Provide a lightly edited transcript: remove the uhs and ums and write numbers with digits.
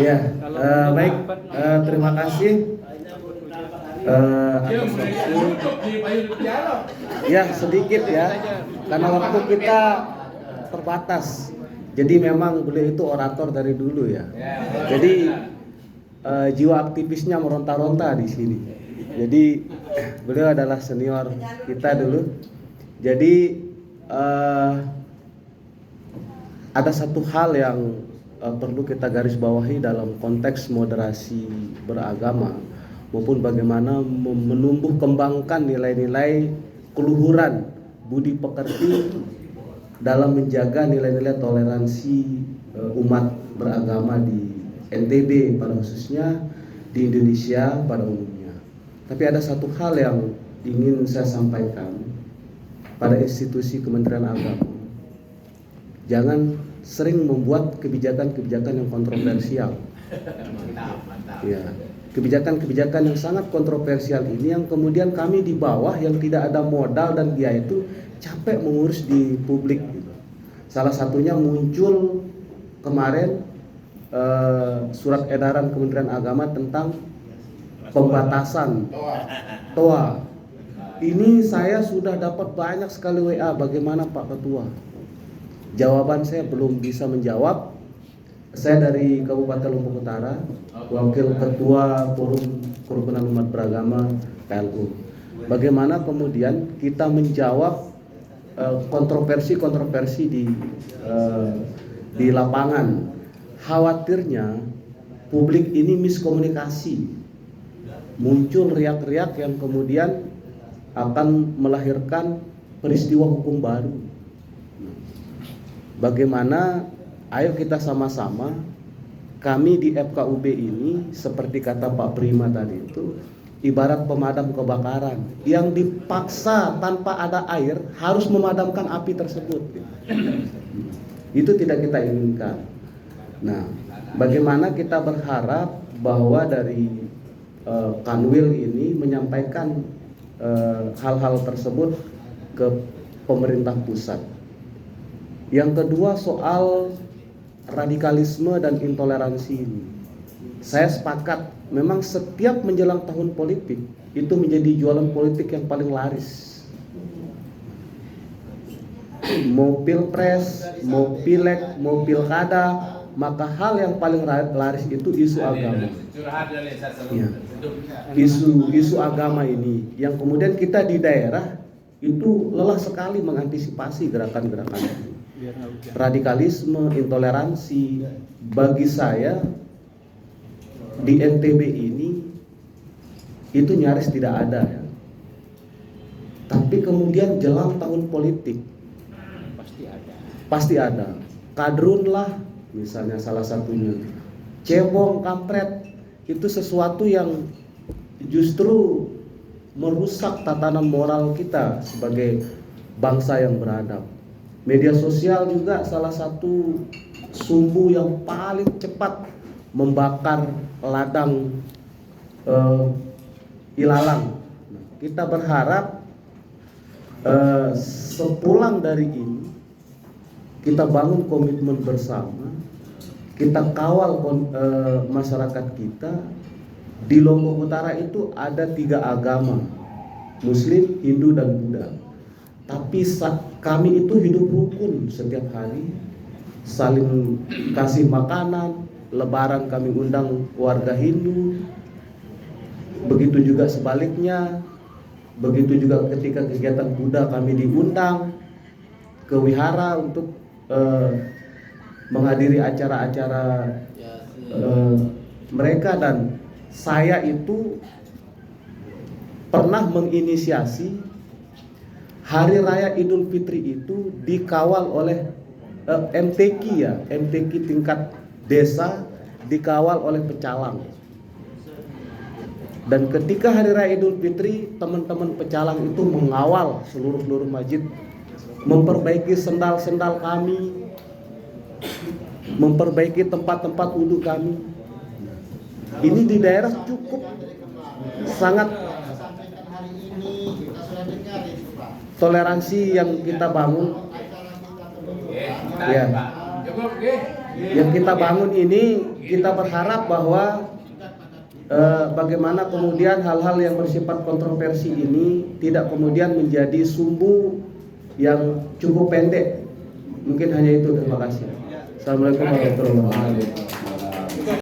Ya, baik. Terima kasih atas waktu. Ya, sedikit ya, karena waktu kita terbatas. Jadi memang beliau itu orator dari dulu ya. Jadi jiwa aktivisnya meronta-ronta di sini. Jadi beliau adalah senior kita dulu. Jadi ada satu hal yang perlu kita garis bawahi dalam konteks moderasi beragama maupun bagaimana menumbuh kembangkan nilai-nilai keluhuran budi pekerti dalam menjaga nilai-nilai toleransi umat beragama di NTB pada khususnya, di Indonesia pada umumnya. Tapi ada satu hal yang ingin saya sampaikan pada institusi Kementerian Agama. Jangan sering membuat kebijakan-kebijakan yang kontroversial. Ya, kebijakan-kebijakan yang sangat kontroversial ini yang kemudian kami di bawah yang tidak ada modal dan biaya itu capek mengurus di publik. Salah satunya muncul kemarin surat edaran Kementerian Agama tentang pembatasan TOA. Ini saya sudah dapat banyak sekali WA, bagaimana Pak Ketua? Jawaban saya belum bisa menjawab. Saya dari Kabupaten Lombok Utara, Wakil Ketua Forum Kerukunan Umat Beragama KLU. Bagaimana kemudian kita menjawab kontroversi-kontroversi di lapangan? Khawatirnya publik ini miskomunikasi, muncul riak-riak yang kemudian akan melahirkan peristiwa hukum baru. Bagaimana, ayo kita sama-sama, kami di FKUB ini seperti kata Pak Prima tadi itu ibarat pemadam kebakaran yang dipaksa tanpa ada air harus memadamkan api tersebut. Itu tidak kita inginkan. Nah, bagaimana kita berharap bahwa dari Kanwil ini menyampaikan hal-hal tersebut ke pemerintah pusat. Yang kedua soal radikalisme dan intoleransi ini. Saya sepakat, memang setiap menjelang tahun politik itu menjadi jualan politik yang paling laris. Mau pilpres, mau pileg, mau pilkada, maka hal yang paling laris itu isu agama. Ya. Isu agama ini yang kemudian kita di daerah itu lelah sekali mengantisipasi gerakan-gerakan ini. Radikalisme, intoleransi bagi saya di NTB ini itu nyaris tidak ada ya. Tapi kemudian jelang tahun politik pasti ada. Kadrun lah misalnya salah satunya. Cebong, kampret itu sesuatu yang justru merusak tatanan moral kita sebagai bangsa yang beradab. Media sosial juga salah satu sumbu yang paling cepat membakar ladang ilalang. Nah, kita berharap sepulang dari ini kita bangun komitmen bersama, kita kawal masyarakat kita. Di Lombok Utara itu ada 3 agama, Muslim, Hindu, dan Buddha. Tapi kami itu hidup rukun setiap hari, saling kasih makanan. Lebaran kami undang warga Hindu, begitu juga sebaliknya. Begitu juga ketika kegiatan Buddha kami diundang ke wihara untuk menghadiri acara-acara mereka. Dan saya itu pernah menginisiasi Hari Raya Idul Fitri itu dikawal oleh MTQ ya, MTQ tingkat desa dikawal oleh pecalang. Dan ketika Hari Raya Idul Fitri, teman-teman pecalang itu mengawal seluruh masjid, memperbaiki sendal-sendal kami, memperbaiki tempat-tempat wudhu kami. Ini di daerah cukup sangat toleransi yang kita bangun. Ya. yang kita bangun ini, kita berharap bahwa bagaimana kemudian hal-hal yang bersifat kontroversi ini tidak kemudian menjadi sumbu yang cukup pendek. Mungkin hanya itu, terima kasih. Assalamualaikum warahmatullahi wabarakatuh.